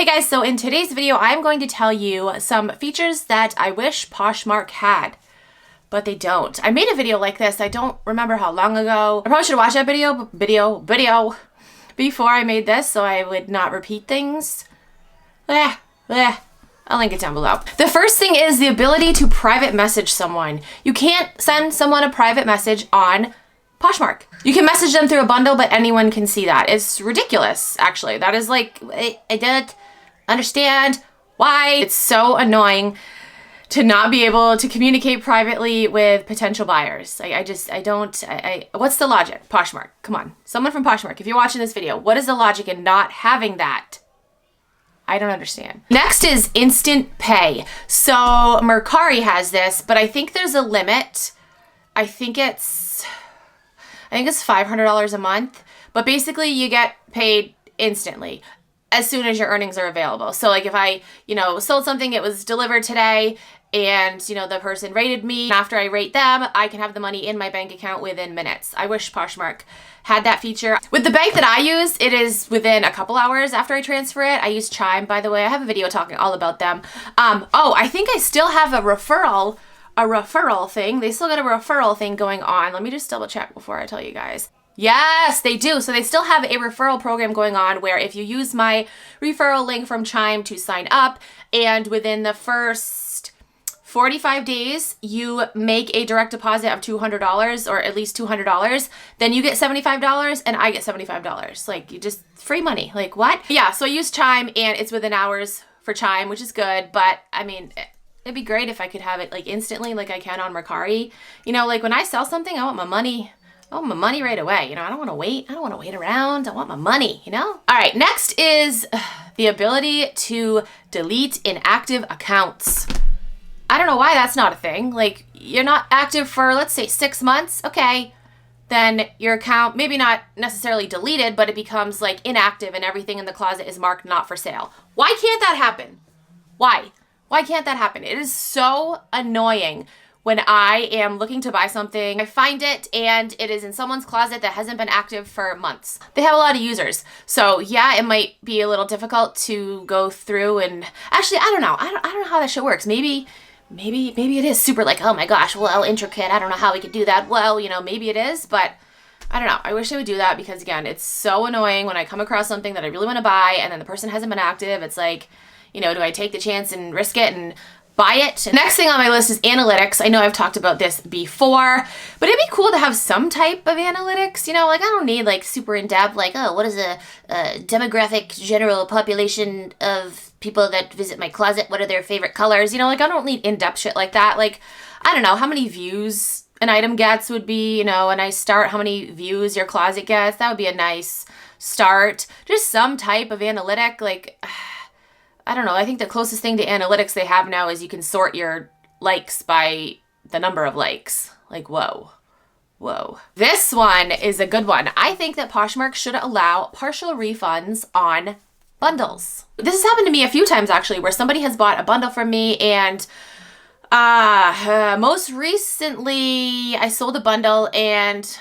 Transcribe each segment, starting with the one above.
Hey guys, so in today's video, I'm going to tell you some features that I wish Poshmark had, but they don't. I made a video like this, I don't remember how long ago. I probably should have watched that video before I made this so I would not repeat things. I'll link it down below. The first thing is the ability to private message someone. You can't send someone a private message on Poshmark. You can message them through a bundle, but anyone can see that. It's ridiculous, actually. That is like, I don't understand why. It's so annoying to not be able to communicate privately with potential buyers. What's the logic? Poshmark, come on. Someone from Poshmark, if you're watching this video, what is the logic in not having that? I don't understand. Next is instant pay. So Mercari has this, but I think there's a limit. I think it's $500 a month, but basically you get paid instantly as soon as your earnings are available. So like if I, sold something, it was delivered today and, the person rated me. After I rate them, I can have the money in my bank account within minutes. I wish Poshmark had that feature. With the bank that I use, it is within a couple hours after I transfer it. I use Chime, by the way. I have a video talking all about them. I think I still have a referral thing. They still got a referral thing going on. Let me just double check before I tell you guys. Yes, they do. So they still have a referral program going on where if you use my referral link from Chime to sign up and within the first 45 days, you make a direct deposit of $200 or at least $200, then you get $75 and I get $75. Like, you just free money. Like, what? Yeah, so I use Chime and it's within hours for Chime, which is good. But I mean, it'd be great if I could have it like instantly like I can on Mercari. Like when I sell something, I want my money. I want my money right away. I don't want to wait. I don't want to wait around. I want my money, All right, next is the ability to delete inactive accounts. I don't know why that's not a thing. Like, you're not active for, let's say, 6 months. Okay, then your account, maybe not necessarily deleted, but it becomes like inactive and everything in the closet is marked not for sale. Why can't that happen? Why? Why can't that happen? It is so annoying when I am looking to buy something, I find it and it is in someone's closet that hasn't been active for months. They have a lot of users. So yeah, it might be a little difficult to go through and actually, I don't know. I don't know how that shit works. Maybe it is super like, oh my gosh, well, intricate. I don't know how we could do that. Well, maybe it is, but I don't know. I wish they would do that because again, it's so annoying when I come across something that I really want to buy and then the person hasn't been active. It's like, do I take the chance and risk it and buy it? Next thing on my list is analytics. I know I've talked about this before, but it'd be cool to have some type of analytics. Like I don't need like super in-depth, like, oh, what is a demographic general population of people that visit my closet? What are their favorite colors? Like I don't need in-depth shit like that. Like, I don't know how many views an item gets would be, a nice start. How many views your closet gets, that would be a nice start. Just some type of analytic, like, I don't know. I think the closest thing to analytics they have now is you can sort your likes by the number of likes. Like, whoa. This one is a good one. I think that Poshmark should allow partial refunds on bundles. This has happened to me a few times actually, where somebody has bought a bundle from me and most recently I sold a bundle and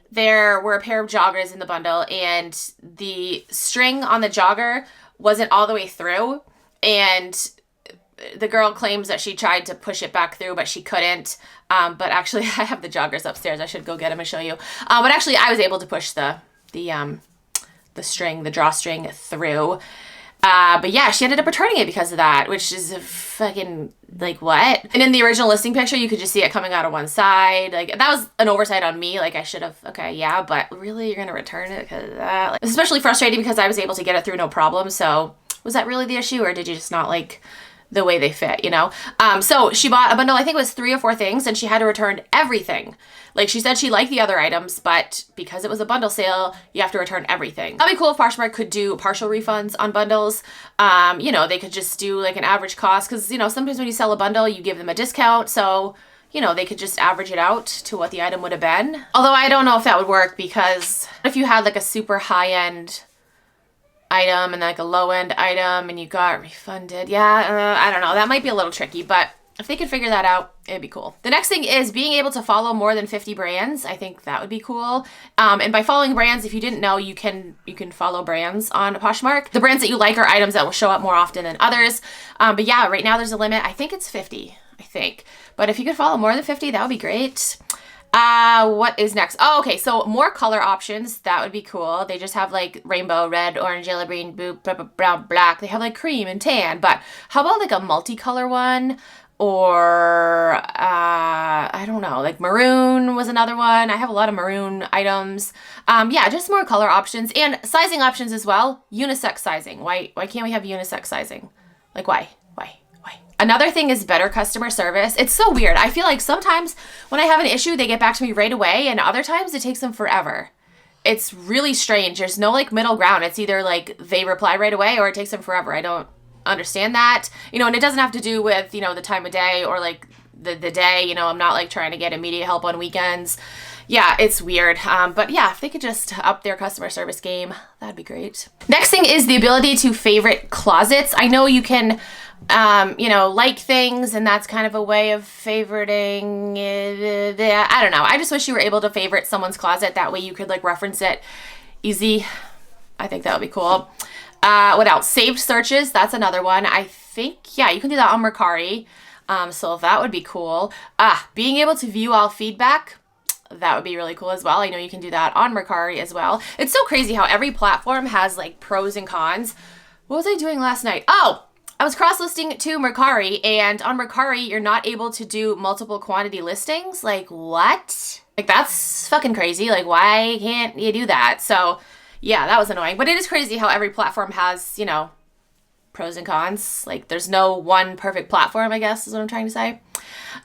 there were a pair of joggers in the bundle and the string on the jogger wasn't all the way through and the girl claims that she tried to push it back through but she couldn't, but actually I have the joggers upstairs. I should go get them and show you, but actually I was able to push the drawstring through, but yeah, she ended up returning it because of that, which is a fucking, like, what? And in the original listing picture, you could just see it coming out of one side. Like, that was an oversight on me. Like, I should have, okay, yeah, but really, you're gonna return it because of that? Like, it's especially frustrating because I was able to get it through no problem. So was that really the issue, or did you just not like the way they fit, So she bought a bundle, I think it was 3 or 4 things, and she had to return everything. Like, she said she liked the other items, but because it was a bundle sale, you have to return everything. That'd be cool if Poshmark could do partial refunds on bundles. They could just do like an average cost, because, sometimes when you sell a bundle, you give them a discount, so, they could just average it out to what the item would have been. Although I don't know if that would work, because if you had like a super high-end item and like a low-end item and you got refunded, I don't know, that might be a little tricky, but if they could figure that out, it'd be cool. The next thing is being able to follow more than 50 brands. I think that would be cool. And by following brands, if you didn't know, you can follow brands on Poshmark. The brands that you like are items that will show up more often than others. But yeah, right now there's a limit. I think it's 50, I think. But if you could follow more than 50, that would be great. What is next? Oh, okay. So more color options. That would be cool. They just have like rainbow, red, orange, yellow, green, blue, brown, black. They have like cream and tan, but how about like a multicolor one? Or, I don't know, like maroon was another one. I have a lot of maroon items. Yeah, just more color options and sizing options as well. Unisex sizing. Why can't we have unisex sizing? Like why? Another thing is better customer service. It's so weird. I feel like sometimes when I have an issue, they get back to me right away, and other times it takes them forever. It's really strange. There's no like middle ground. It's either like they reply right away or it takes them forever. I don't understand that. You know, and it doesn't have to do with, you know, the time of day or like the day. You know, I'm not like trying to get immediate help on weekends. Yeah, it's weird. But yeah, if they could just up their customer service game, that'd be great. Next thing is the ability to favorite closets. I know you can, you know, like things, and that's kind of a way of favoriting. I don't know. I just wish you were able to favorite someone's closet. That way you could like reference it easy. I think that would be cool. What else? Saved searches. That's another one. I think, yeah, you can do that on Mercari. So that would be cool. Being able to view all feedback. That would be really cool as well. I know you can do that on Mercari as well. It's so crazy how every platform has like pros and cons. What was I doing last night? Oh, I was cross-listing to Mercari, and on Mercari, you're not able to do multiple quantity listings. Like, what? Like, that's fucking crazy. Like, why can't you do that? So, yeah, that was annoying. But it is crazy how every platform has, you know, pros and cons. Like, there's no one perfect platform, I guess, is what I'm trying to say.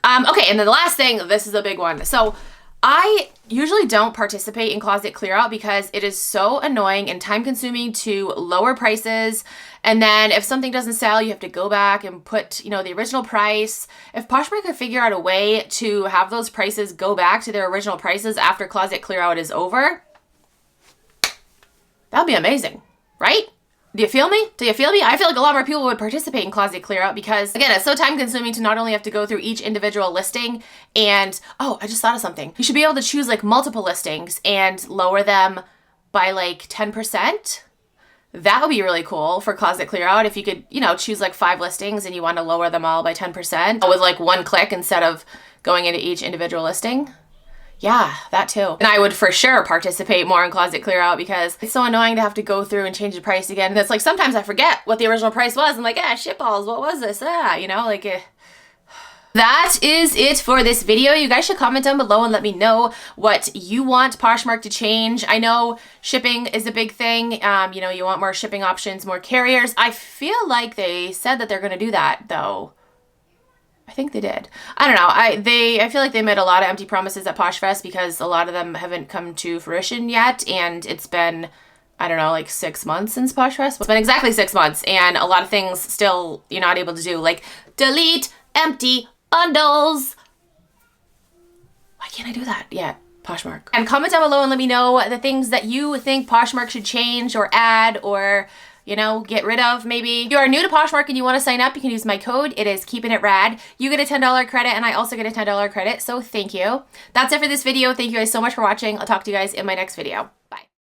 Okay, and then the last thing, this is a big one. So, I usually don't participate in closet clear out because it is so annoying and time consuming to lower prices. And then if something doesn't sell, you have to go back and put, you know, the original price. If Poshmark could figure out a way to have those prices go back to their original prices after closet clear out is over, that would be amazing, right? Do you feel me? Do you feel me? I feel like a lot more people would participate in closet clear out because, again, it's so time consuming to not only have to go through each individual listing and, oh, I just thought of something. You should be able to choose like multiple listings and lower them by like 10%. That would be really cool for closet clear out if you could, you know, choose like 5 listings and you want to lower them all by 10% with like one click instead of going into each individual listing. Yeah, that too. And I would for sure participate more in closet clear out because it's so annoying to have to go through and change the price again. And it's like sometimes I forget what the original price was. I'm like, shitballs, what was this? You know, like That is it for this video. You guys should comment down below and let me know what you want Poshmark to change. I know shipping is a big thing. You know, you want more shipping options, more carriers. I feel like they said that they're going to do that though. I think they did. I don't know. I feel like they made a lot of empty promises at PoshFest because a lot of them haven't come to fruition yet. And it's been, I don't know, like 6 months since PoshFest. It's been exactly 6 months and a lot of things still you're not able to do, like delete empty bundles. Why can't I do that yet, Poshmark? And comment down below and let me know the things that you think Poshmark should change or add or, you know, get rid of maybe. If you are new to Poshmark and you want to sign up, you can use my code. It is KeepinItRad. You get a $10 credit and I also get a $10 credit, so thank you. That's it for this video. Thank you guys so much for watching. I'll talk to you guys in my next video. Bye.